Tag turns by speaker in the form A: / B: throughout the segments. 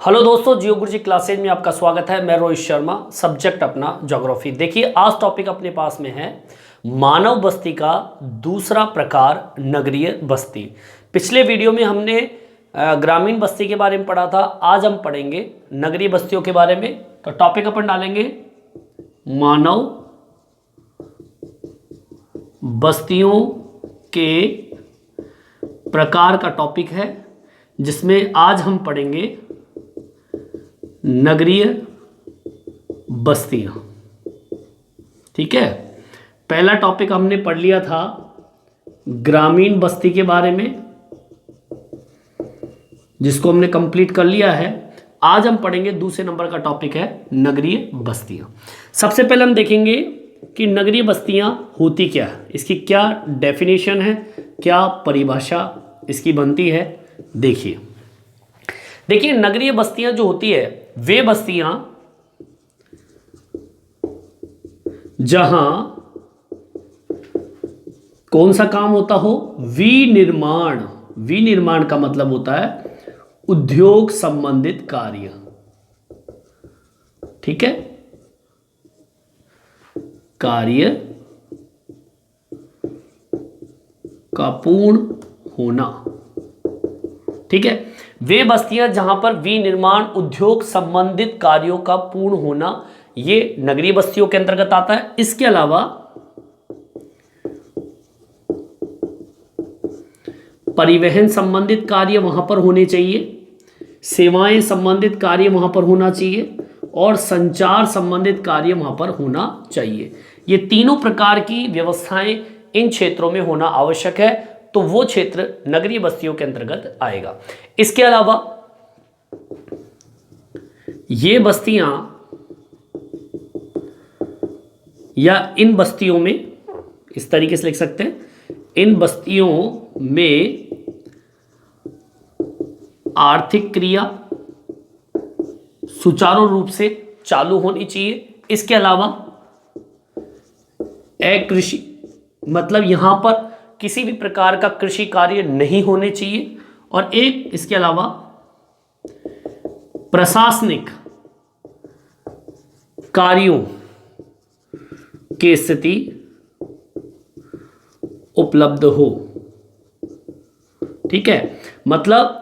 A: Hello दोस्तों, जियो गुरुजी classes में आपका स्वागत है। मैं रोहित शर्मा, सब्जेक्ट अपना ज्योग्राफी। देखिए, आज टॉपिक अपने पास में है मानव बस्ती का दूसरा प्रकार, नगरीय बस्ती। पिछले वीडियो में हमने ग्रामीण बस्ती के बारे में पढ़ा था। आज हम पढ़ेंगे नगरीय बस्तियों के बारे में। तो टॉपिक अपन डालेंगे मानव बस्तियों के प्रकार का टॉपिक है, जिसमें आज हम पढ़ेंगे नगरीय बस्तियां। ठीक है, पहला टॉपिक हमने पढ़ लिया था ग्रामीण बस्ती के बारे में, जिसको हमने कंप्लीट कर लिया है। आज हम पढ़ेंगे दूसरे नंबर का टॉपिक है नगरीय बस्तियां। सबसे पहले हम देखेंगे कि नगरीय बस्तियां होती क्या है, इसकी क्या डेफिनेशन है, क्या परिभाषा इसकी बनती है। देखिए नगरीय बस्तियां जो होती है वे बस्तियां जहां कौन सा काम होता हो, विनिर्माण। विनिर्माण का मतलब होता है उद्योग संबंधित कार्य। ठीक है, कार्य का पूर्ण होना। ठीक है, वे बस्तियां जहां पर विनिर्माण उद्योग संबंधित कार्यों का पूर्ण होना, ये नगरीय बस्तियों के अंतर्गत आता है। इसके अलावा परिवहन संबंधित कार्य वहां पर होने चाहिए, सेवाएं संबंधित कार्य वहां पर होना चाहिए, और संचार संबंधित कार्य वहां पर होना चाहिए। ये तीनों प्रकार की व्यवस्थाएं इन क्षेत्रों में होना आवश्यक है, तो वो क्षेत्र नगरीय बस्तियों के अंतर्गत आएगा। इसके अलावा ये बस्तियां या इन बस्तियों में, इस तरीके से लिख सकते हैं, इन बस्तियों में आर्थिक क्रिया सुचारू रूप से चालू होनी चाहिए। इसके अलावा अकृषि, मतलब यहां पर किसी भी प्रकार का कृषि कार्य नहीं होने चाहिए। और एक इसके अलावा प्रशासनिक कार्यों की स्थिति उपलब्ध हो। ठीक है, मतलब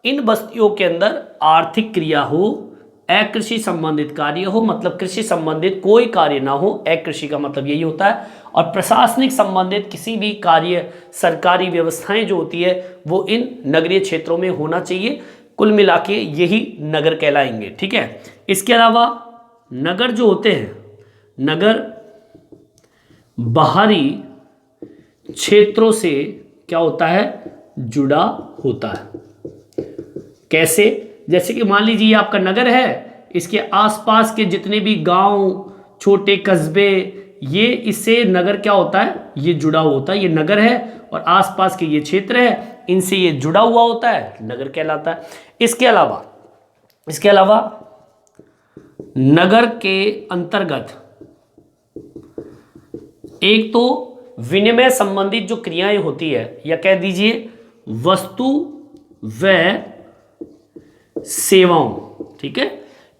A: इन बस्तियों के अंदर आर्थिक क्रिया हो, अकृषि संबंधित कार्य हो, मतलब कृषि संबंधित कोई कार्य ना हो, अकृषि का मतलब यही होता है। और प्रशासनिक संबंधित किसी भी कार्य, सरकारी व्यवस्थाएं जो होती है, वो इन नगरीय क्षेत्रों में होना चाहिए। कुल मिला के यही नगर कहलाएंगे। ठीक है, इसके अलावा नगर जो होते हैं, नगर बाहरी क्षेत्रों से क्या होता है, जुड़ा होता है। कैसे? जैसे कि मान लीजिए आपका नगर है, इसके आसपास के जितने भी गांव, छोटे कस्बे, ये इससे नगर क्या होता है, ये जुड़ा हुआ होता है। ये नगर है और आसपास के ये क्षेत्र है, इनसे ये जुड़ा हुआ होता है, नगर कहलाता है। इसके अलावा नगर के अंतर्गत एक तो विनिमय संबंधित जो क्रियाएं होती है, या कह दीजिए वस्तु व सेवाओं। ठीक है,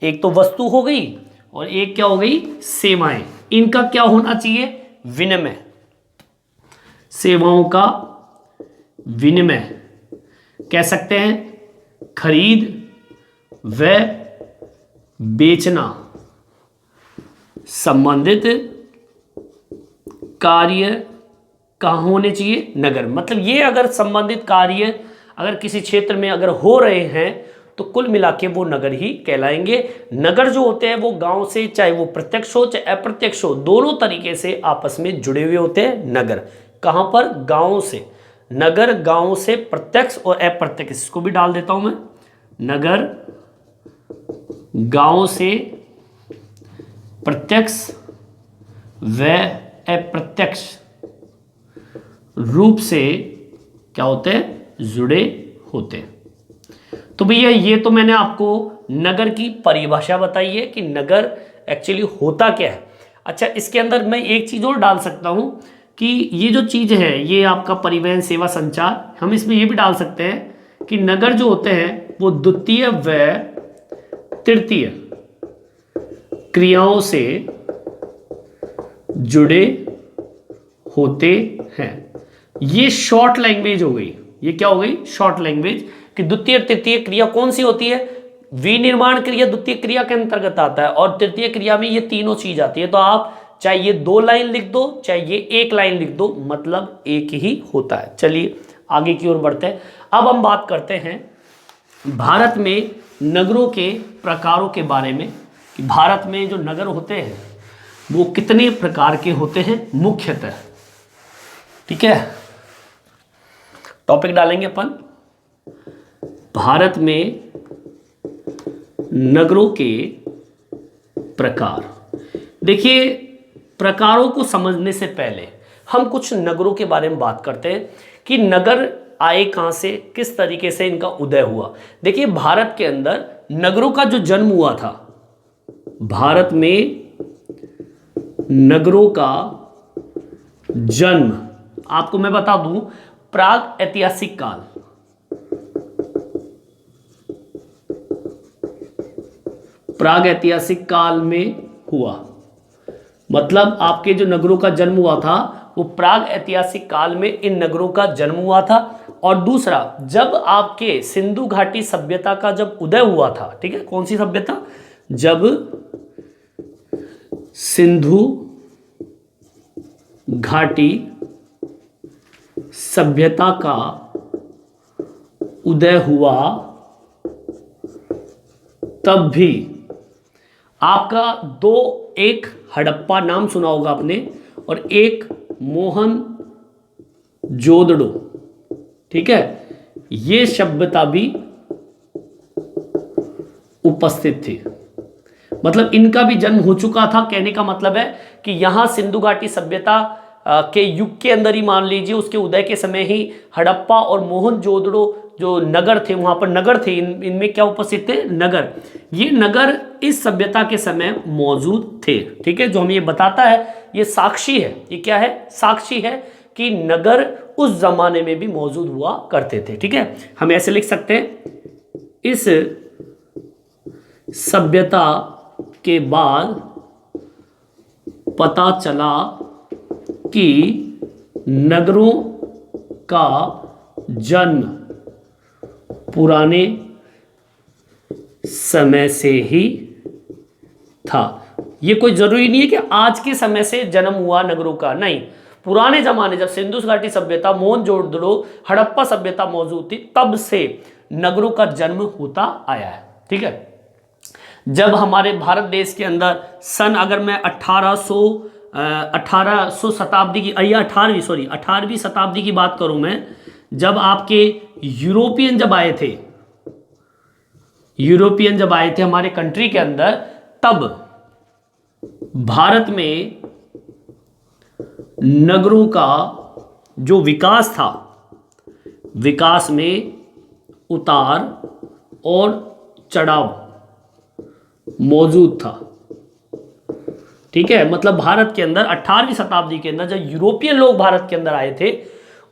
A: एक तो वस्तु हो गई और एक क्या हो गई, सेवाएं। इनका क्या होना चाहिए, विनिमय। सेवाओं का विनिमय कह सकते हैं, खरीद व बेचना संबंधित कार्य कहाँ होने चाहिए, नगर। मतलब ये अगर संबंधित कार्य अगर किसी क्षेत्र में अगर हो रहे हैं, तो कुल मिला के वो नगर ही कहलाएंगे। नगर जो होते हैं वो गांव से, चाहे वो प्रत्यक्ष हो चाहे अप्रत्यक्ष हो, दोनों तरीके से आपस में जुड़े हुए होते हैं नगर। कहां पर, गांव से। नगर गांव से प्रत्यक्ष और अप्रत्यक्ष, इसको भी डाल देता हूं मैं। नगर गांव से प्रत्यक्ष व अप्रत्यक्ष रूप से क्या होते हैं, जुड़े होते हैं। तो भैया ये तो मैंने आपको नगर की परिभाषा बताई है कि नगर एक्चुअली होता क्या है। अच्छा, इसके अंदर मैं एक चीज और डाल सकता हूं कि ये जो चीज है, ये आपका परिवहन, सेवा, संचार, हम इसमें ये भी डाल सकते हैं कि नगर जो होते हैं वो द्वितीय व तृतीय क्रियाओं से जुड़े होते हैं। ये शॉर्ट लैंग्वेज हो गई। ये क्या हो गई? शॉर्ट लैंग्वेज कि द्वितीय तृतीय क्रिया कौन सी होती है? विनिर्माण क्रिया द्वितीय क्रिया के अंतर्गत आता है और तृतीय क्रिया में ये तीनों चीज आती है। तो आप चाहे ये 2 लाइन लिख दो चाहे ये 1 लाइन लिख दो, मतलब एक ही होता है। चलिए आगे की ओर बढ़ते हैं। अब हम बात करते हैं भारत में नगरों के प्रकारों के बारे में कि भारत में जो नगर होते हैं वो कितने प्रकार के होते हैं मुख्यतः। ठीक है, टॉपिक डालेंगे अपन भारत में नगरों के प्रकार। देखिए, प्रकारों को समझने से पहले हम कुछ नगरों के बारे में बात करते हैं कि नगर आए कहां से, किस तरीके से इनका उदय हुआ। देखिए, भारत के अंदर नगरों का जो जन्म हुआ था, भारत में नगरों का जन्म आपको मैं बता दूं प्राग ऐतिहासिक काल, प्राग ऐतिहासिक काल में हुआ। मतलब आपके जो नगरों का जन्म हुआ था वो प्राग ऐतिहासिक काल में इन नगरों का जन्म हुआ था। और दूसरा, जब आपके सिंधु घाटी सभ्यता का जब उदय हुआ था, ठीक है, कौन सी सभ्यता? जब सिंधु घाटी सभ्यता का उदय हुआ, तब भी आपका एक हड़प्पा नाम सुना होगा आपने और एक मोहन जोदड़ो, ठीक है, ये सभ्यता भी उपस्थित थी। मतलब इनका भी जन्म हो चुका था। कहने का मतलब है कि यहां सिंधु घाटी सभ्यता के युग के अंदर ही मान लीजिए उसके उदय के समय ही हड़प्पा और मोहनजोदड़ो जो नगर थे, वहां पर नगर थे, इनमें क्या उपस्थित थे? नगर। ये नगर इस सभ्यता के समय मौजूद थे। ठीक है, जो हमें ये बताता है, ये साक्षी है। ये क्या है? साक्षी है कि नगर उस जमाने में भी मौजूद हुआ करते थे। ठीक है, हम ऐसे लिख सकते हैं, इस सभ्यता के बाद पता चला कि नगरों का जन्म पुराने समय से ही था। ये कोई जरूरी नहीं है कि आज के समय से जन्म हुआ नगरों का, नहीं। पुराने जमाने जब सिंधु घाटी सभ्यता, मोहनजोदड़ो, हड़प्पा सभ्यता मौजूद थी, तब से नगरों का जन्म होता आया है। ठीक है, जब हमारे भारत देश के अंदर सन, अगर मैं 1800 शताब्दी की या 18वीं शताब्दी की बात करूं मैं, जब आपके यूरोपियन जब आए थे हमारे कंट्री के अंदर, तब भारत में नगरों का जो विकास था, विकास में उतार और चढ़ाव मौजूद था। ठीक है, मतलब भारत के अंदर 18वीं शताब्दी के अंदर जब यूरोपियन लोग भारत के अंदर आए थे,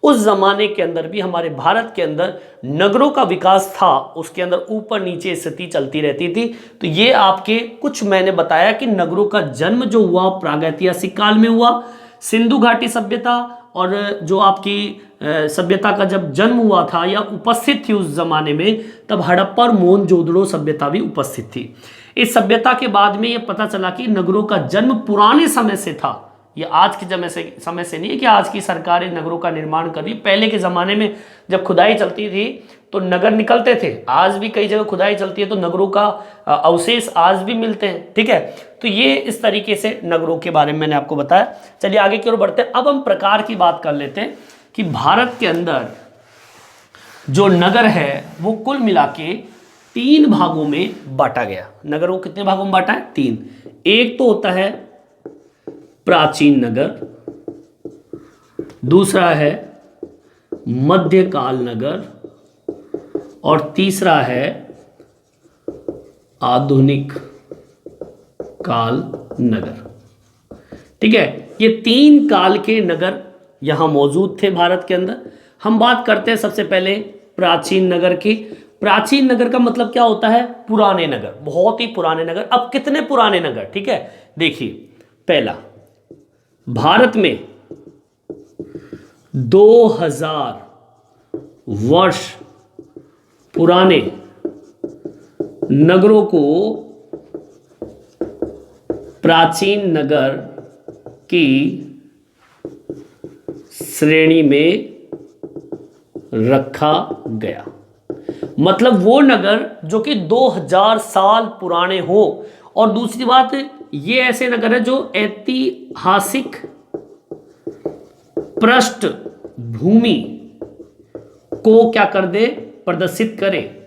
A: उस जमाने के अंदर भी हमारे भारत के अंदर नगरों का विकास था, उसके अंदर ऊपर नीचे स्थिति चलती रहती थी। तो ये आपके कुछ मैंने बताया कि नगरों का जन्म जो हुआ प्रागैतिहासिक काल में हुआ, सिंधु घाटी सभ्यता और जो आपकी सभ्यता का जब जन्म हुआ था या उपस्थित थी उस जमाने में, तब हड़प्पा और मोहनजोदड़ो सभ्यता भी उपस्थित थी। इस सभ्यता के बाद में यह पता चला कि नगरों का जन्म पुराने समय से था। ये आज के समय से नहीं है कि आज की सरकारें नगरों का निर्माण कर रही। पहले के ज़माने में जब खुदाई चलती थी तो नगर निकलते थे। आज भी कई जगह खुदाई चलती है तो नगरों का अवशेष आज भी मिलते हैं। ठीक है, तो ये इस तरीके से नगरों के बारे में मैंने आपको बताया। चलिए आगे की ओर बढ़ते हैं। अब हम प्रकार की बात कर लेते हैं कि भारत के अंदर जो नगर है वो कुल मिला के 3 भागों में बांटा गया। नगरों को कितने भागों में बांटा है? 3। एक तो होता है प्राचीन नगर, दूसरा है मध्यकाल नगर और तीसरा है आधुनिक काल नगर। ठीक है, ये 3 काल के नगर यहां मौजूद थे भारत के अंदर। हम बात करते हैं सबसे पहले प्राचीन नगर की। प्राचीन नगर का मतलब क्या होता है? पुराने नगर, बहुत ही पुराने नगर। अब कितने पुराने नगर? ठीक है, देखिए, पहला, भारत में 2000 वर्ष पुराने नगरों को प्राचीन नगर की श्रेणी में रखा गया। मतलब वो नगर जो कि 2000 साल पुराने हो। और दूसरी बात, ये ऐसे नगर है जो ऐतिहासिक पृष्ठभूमि को क्या कर दे? प्रदर्शित करे।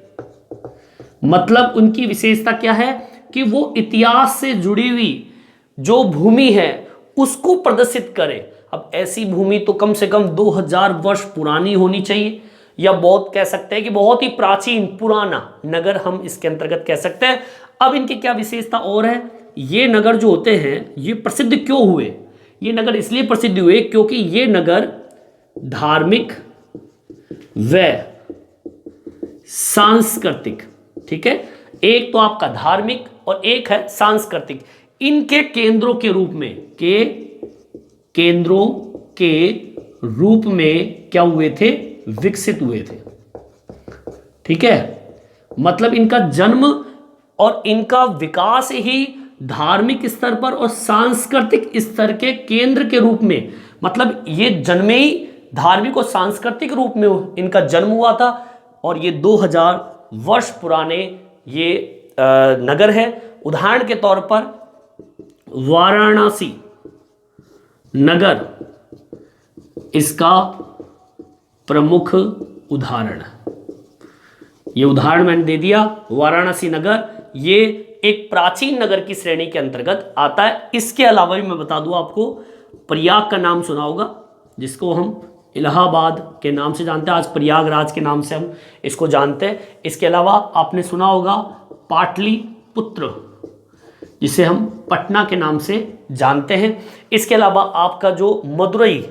A: मतलब उनकी विशेषता क्या है कि वो इतिहास से जुड़ी हुई जो भूमि है उसको प्रदर्शित करे। अब ऐसी भूमि तो कम से कम 2000 वर्ष पुरानी होनी चाहिए, या बहुत कह सकते हैं कि बहुत ही प्राचीन पुराना नगर हम इसके अंतर्गत कह सकते हैं। अब इनकी क्या विशेषता और है? ये नगर जो होते हैं ये प्रसिद्ध क्यों हुए? ये नगर इसलिए प्रसिद्ध हुए क्योंकि ये नगर धार्मिक व सांस्कृतिक, ठीक है, एक तो आपका धार्मिक और एक है सांस्कृतिक, इनके केंद्रों के रूप में, के केंद्रों के रूप में क्या हुए थे? विकसित हुए थे। ठीक है, मतलब इनका जन्म और इनका विकास ही धार्मिक स्तर पर और सांस्कृतिक स्तर के केंद्र के रूप में, मतलब ये जन्मे ही धार्मिक और सांस्कृतिक रूप में इनका जन्म हुआ था। और ये 2000 वर्ष पुराने ये नगर है। उदाहरण के तौर पर वाराणसी नगर इसका प्रमुख उदाहरण है। ये उदाहरण मैंने दे दिया। वाराणसी नगर ये एक प्राचीन नगर की श्रेणी के अंतर्गत आता है। इसके अलावा भी मैं बता दूं आपको, प्रयाग का नाम सुना होगा, जिसको हम इलाहाबाद के नाम से जानते हैं, आज प्रयागराज के नाम से हम इसको जानते हैं। इसके अलावा आपने सुना होगा पाटलिपुत्र, जिसे हम पटना के नाम से जानते हैं। इसके अलावा आपका जो मदुरई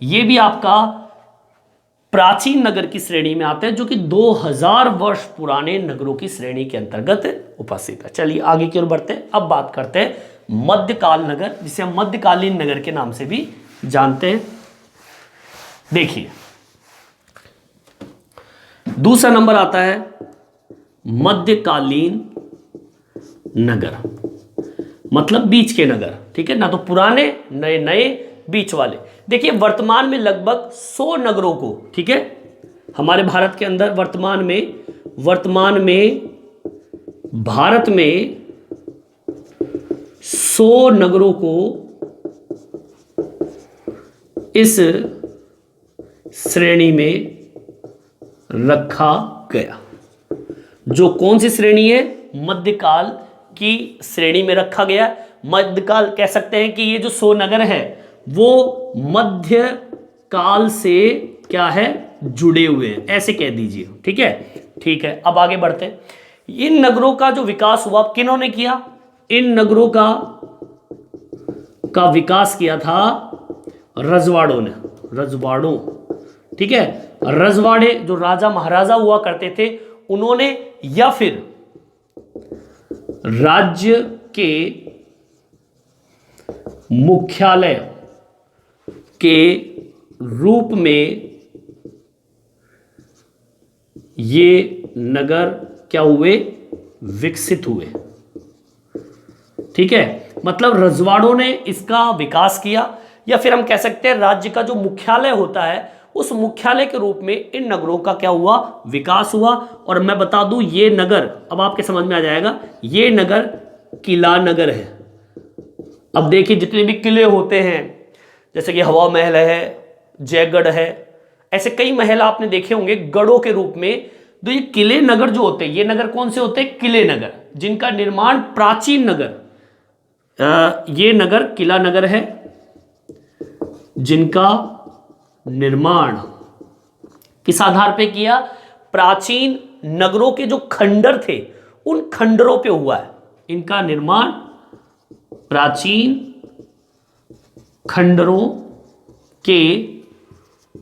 A: ये भी आपका प्राचीन नगर की श्रेणी में आता है, जो कि 2000 वर्ष पुराने नगरों की श्रेणी के अंतर्गत उपस्थित है। चलिए आगे की ओर बढ़ते हैं। अब बात करते हैं मध्यकाल नगर, जिसे हम मध्यकालीन नगर के नाम से भी जानते हैं। देखिए, दूसरा नंबर आता है मध्यकालीन नगर, मतलब बीच के नगर। ठीक है ना, तो पुराने, नए नए, बीच वाले। देखिए, वर्तमान में लगभग 100 नगरों को, ठीक है, हमारे भारत के अंदर वर्तमान में भारत में 100 नगरों को इस श्रेणी में रखा गया। जो कौन सी श्रेणी है? मध्यकाल की श्रेणी में रखा गया। मध्यकाल कह सकते हैं कि ये जो 100 नगर है वो मध्य काल से क्या है? जुड़े हुए हैं, ऐसे कह दीजिए। ठीक है, ठीक है। अब आगे बढ़ते हैं। इन नगरों का जो विकास हुआ किन्होंने किया? इन नगरों का विकास किया था रजवाड़ों ने, रजवाड़ों। ठीक है, रजवाड़े जो राजा महाराजा हुआ करते थे उन्होंने, या फिर राज्य के मुख्यालय के रूप में ये नगर क्या हुए? विकसित हुए। ठीक है, मतलब रजवाड़ों ने इसका विकास किया, या फिर हम कह सकते हैं राज्य का जो मुख्यालय होता है उस मुख्यालय के रूप में इन नगरों का क्या हुआ? विकास हुआ। और मैं बता दूं, ये नगर, अब आपके समझ में आ जाएगा, ये नगर किला नगर है। अब देखिए, जितने भी किले होते हैं, जैसे कि हवा महल है, जयगढ़ है, ऐसे कई महल आपने देखे होंगे गढ़ों के रूप में। तो ये किले नगर जो होते हैं, ये नगर कौन से होते हैं? किले नगर, जिनका निर्माण प्राचीन नगर, ये नगर किला नगर है, जिनका निर्माण किस आधार पे किया? प्राचीन नगरों के जो खंडर थे उन खंडरों पे हुआ है। इनका निर्माण प्राचीन खंडरों के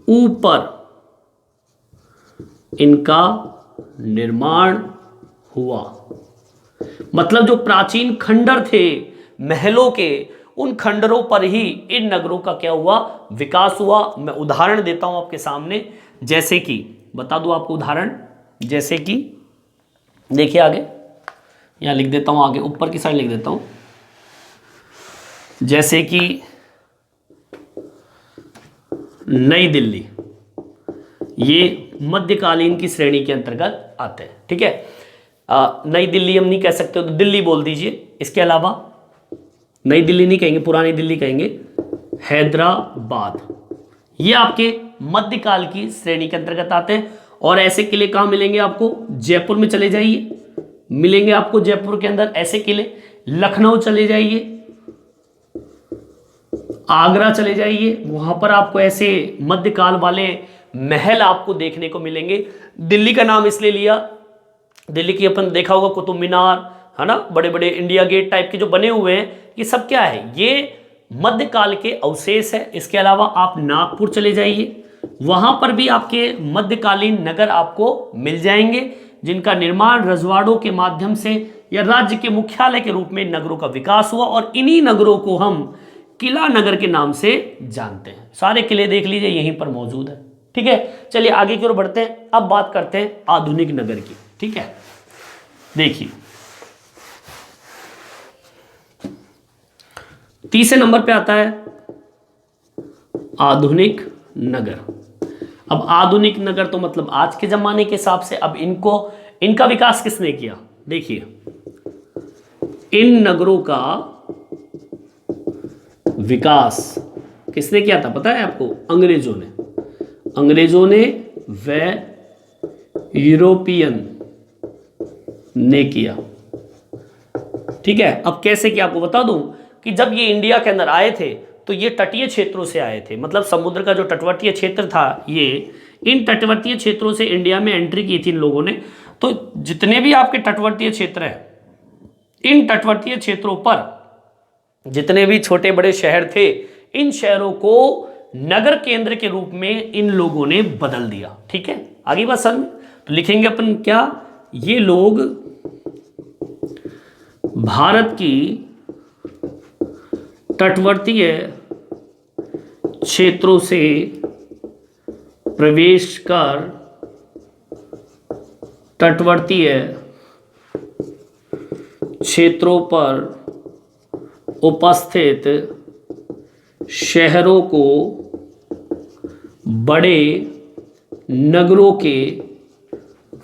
A: ऊपर इनका निर्माण हुआ। मतलब जो प्राचीन खंडर थे महलों के, उन खंडरों पर ही इन नगरों का क्या हुआ, विकास हुआ। मैं उदाहरण देता हूं आपके सामने, जैसे कि बता दूं आपको उदाहरण, जैसे कि देखिए आगे, यहां लिख देता हूं, आगे ऊपर की साइड लिख देता हूं, जैसे कि नई दिल्ली, ये मध्यकालीन की श्रेणी के अंतर्गत आते हैं। ठीक है, नई दिल्ली हम नहीं कह सकते तो दिल्ली बोल दीजिए। इसके अलावा नई दिल्ली नहीं कहेंगे, पुरानी दिल्ली कहेंगे, हैदराबाद, ये आपके मध्यकाल की श्रेणी के अंतर्गत आते हैं। और ऐसे किले कहाँ मिलेंगे आपको, जयपुर में चले जाइए, मिलेंगे आपको जयपुर के अंदर ऐसे किले। लखनऊ चले जाइए, आगरा चले जाइए, वहां पर आपको ऐसे मध्यकाल वाले महल आपको देखने को मिलेंगे। दिल्ली का नाम इसलिए लिया, दिल्ली की अपन देखा होगा कुतुब मीनार, है ना, बड़े बड़े इंडिया गेट टाइप के जो बने हुए हैं, ये सब क्या है, ये मध्यकाल के अवशेष है। इसके अलावा आप नागपुर चले जाइए, वहां पर भी आपके मध्यकालीन नगर आपको मिल जाएंगे, जिनका निर्माण रजवाड़ों के माध्यम से या राज्य के मुख्यालय के रूप में नगरों का विकास हुआ। और इन्हीं नगरों को हम किला नगर के नाम से जानते हैं। सारे किले देख लीजिए यहीं पर मौजूद है। ठीक है, चलिए आगे की ओर बढ़ते हैं। अब बात करते हैं आधुनिक नगर की। ठीक है, देखिए तीसरे नंबर पे आता है आधुनिक नगर। अब आधुनिक नगर तो मतलब आज के जमाने के हिसाब से, अब इनका विकास किसने किया, देखिए इन नगरों का विकास किसने किया था पता है आपको, अंग्रेजों ने व यूरोपियन ने किया। ठीक है, अब कैसे किया आपको बता दूं कि जब ये इंडिया के अंदर आए थे तो ये तटीय क्षेत्रों से आए थे, मतलब समुद्र का जो तटवर्तीय क्षेत्र था, ये इन तटवर्तीय क्षेत्रों से इंडिया में एंट्री की थी इन लोगों ने। तो जितने भी आपके तटवर्तीय क्षेत्र हैं, इन तटवर्तीय क्षेत्रों पर जितने भी छोटे बड़े शहर थे, इन शहरों को नगर केंद्र के रूप में इन लोगों ने बदल दिया। ठीक है, आगे बात समझ, तो लिखेंगे अपन क्या, ये लोग भारत की तटवर्तीय क्षेत्रों से प्रवेश कर तटवर्तीय क्षेत्रों पर उपस्थित शहरों को बड़े नगरों के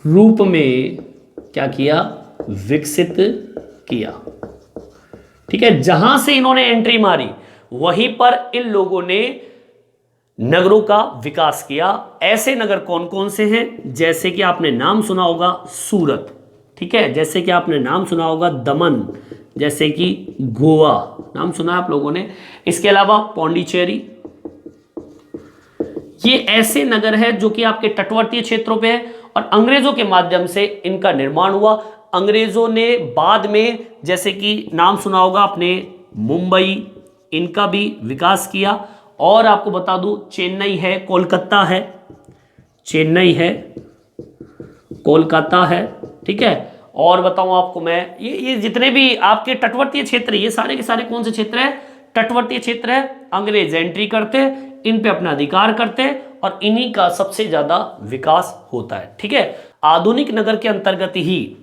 A: रूप में क्या किया, विकसित किया। ठीक है, जहां से इन्होंने एंट्री मारी वहीं पर इन लोगों ने नगरों का विकास किया। ऐसे नगर कौन कौन से हैं, जैसे कि आपने नाम सुना होगा सूरत, ठीक है, जैसे कि आपने नाम सुना होगा दमन, जैसे कि गोवा, नाम सुना है आप लोगों ने। इसके अलावा पौंडीचेरी, ये ऐसे नगर है जो कि आपके तटवर्तीय क्षेत्रों पे है और अंग्रेजों के माध्यम से इनका निर्माण हुआ। अंग्रेजों ने बाद में, जैसे कि नाम सुना होगा आपने मुंबई, इनका भी विकास किया। और आपको बता दूं चेन्नई है, कोलकाता है, चेन्नई है, कोलकाता है, ठीक है। और बताऊं आपको मैं, ये जितने भी आपके तटवर्तीय क्षेत्र, ये सारे के सारे कौन से क्षेत्र है, तटवर्तीय क्षेत्र है। अंग्रेज एंट्री करते, इन पे अपना अधिकार करते और इन्हीं का सबसे ज्यादा विकास होता है। ठीक है, आधुनिक नगर के अंतर्गत ही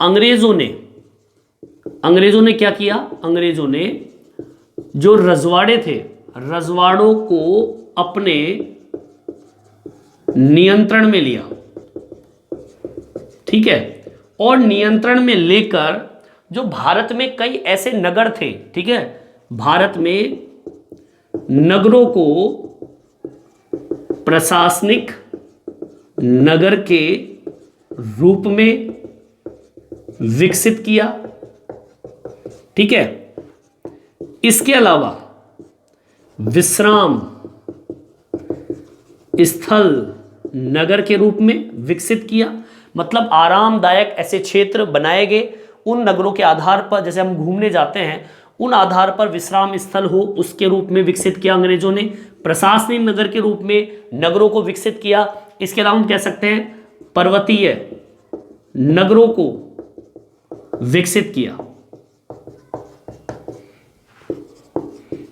A: अंग्रेजों ने क्या किया, अंग्रेजों ने जो रजवाड़े थे, रजवाड़ों को अपने नियंत्रण में लिया। ठीक है, और नियंत्रण में लेकर जो भारत में कई ऐसे नगर थे, ठीक है, भारत में नगरों को प्रशासनिक नगर के रूप में विकसित किया। ठीक है, इसके अलावा विश्राम स्थल नगर के रूप में विकसित किया, मतलब आरामदायक ऐसे क्षेत्र बनाए गए उन नगरों के आधार पर, जैसे हम घूमने जाते हैं उन आधार पर विश्राम स्थल हो, उसके रूप में विकसित किया अंग्रेजों ने। प्रशासनिक नगर के रूप में नगरों को विकसित किया। इसके अलावा हम कह सकते हैं पर्वतीय नगरों को विकसित किया।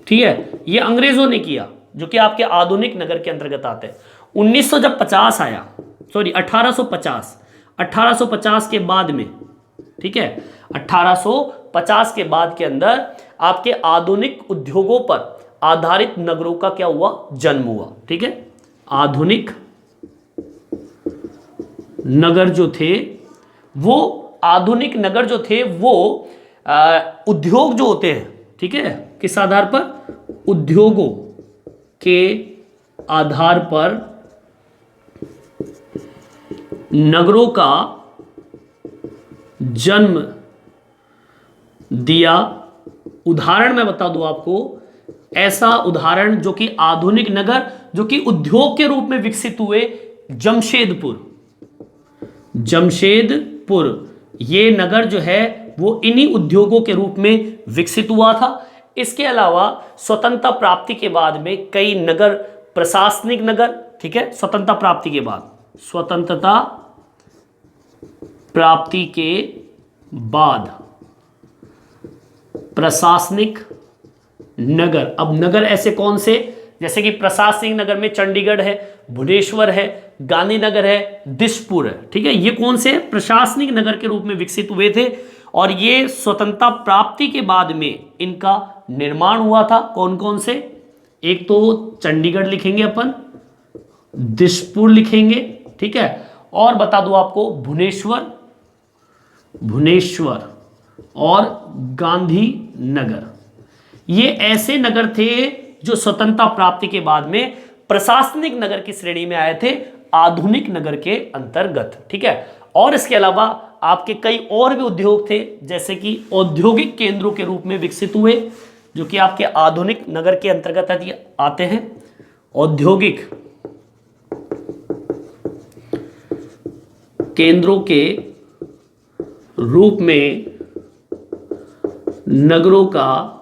A: ठीक है, ये अंग्रेजों ने किया, जो कि आपके आधुनिक नगर के अंतर्गत आते हैं। 1900 जब 50 आया, सॉरी 1850 के बाद में, ठीक है, 1850 के बाद के अंदर आपके आधुनिक उद्योगों पर आधारित नगरों का क्या हुआ, जन्म हुआ। ठीक है, आधुनिक नगर जो थे वो, आधुनिक नगर जो थे वो उद्योग जो होते हैं, ठीक है, किस आधार पर, उद्योगों के आधार पर नगरों का जन्म दिया। उदाहरण मैं बता दूं आपको, ऐसा उदाहरण जो कि आधुनिक नगर जो कि उद्योग के रूप में विकसित हुए, जमशेदपुर ये नगर जो है वो इन्हीं उद्योगों के रूप में विकसित हुआ था। इसके अलावा स्वतंत्रता प्राप्ति के बाद में कई नगर, प्रशासनिक नगर, ठीक है, स्वतंत्रता प्राप्ति के बाद, स्वतंत्रता प्राप्ति के बाद प्रशासनिक नगर। अब नगर ऐसे कौन से, जैसे कि प्रशासनिक नगर में चंडीगढ़ है, भुवनेश्वर है, गांधीनगर है, दिसपुर है। ठीक है, ये कौन से प्रशासनिक नगर के रूप में विकसित हुए थे, और ये स्वतंत्रता प्राप्ति के बाद में इनका निर्माण हुआ था। कौन कौन से, एक तो चंडीगढ़ लिखेंगे अपन, दिसपुर लिखेंगे, ठीक है, और बता दूं आपको भुवनेश्वर और गांधीनगर। ये ऐसे नगर थे जो स्वतंत्रता प्राप्ति के बाद में प्रशासनिक नगर की श्रेणी में आए थे, आधुनिक नगर के अंतर्गत। ठीक है, और इसके अलावा आपके कई और भी उद्योग थे, जैसे कि औद्योगिक केंद्रों के रूप में विकसित हुए, जो कि आपके आधुनिक नगर के अंतर्गत आते हैं। औद्योगिक केंद्रों के रूप में नगरों का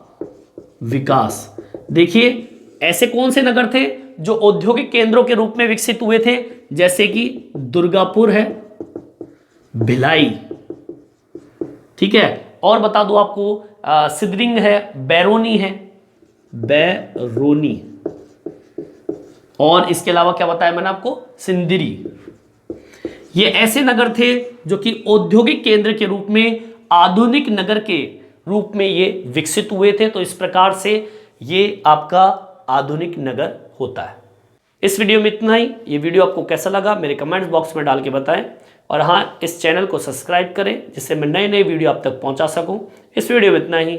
A: विकास। देखिए, ऐसे कौन से नगर थे जो औद्योगिक केंद्रों के रूप में विकसित हुए थे, जैसे कि दुर्गापुर है, भिलाई, ठीक है, और बता दूं आपको सिदरिंग है, बैरोनी है, बैरोनी, और इसके अलावा क्या बताया मैंने आपको, सिंदरी। ये ऐसे नगर थे जो कि औद्योगिक केंद्र के रूप में, आधुनिक नगर के रूप में ये विकसित हुए थे। तो इस प्रकार से ये आपका आधुनिक नगर होता है। इस वीडियो में इतना ही। ये वीडियो आपको कैसा लगा मेरे कमेंट्स बॉक्स में डाल के बताएं, और हाँ, इस चैनल को सब्सक्राइब करें जिससे मैं नए नए वीडियो आप तक पहुंचा सकूं। इस वीडियो में इतना ही।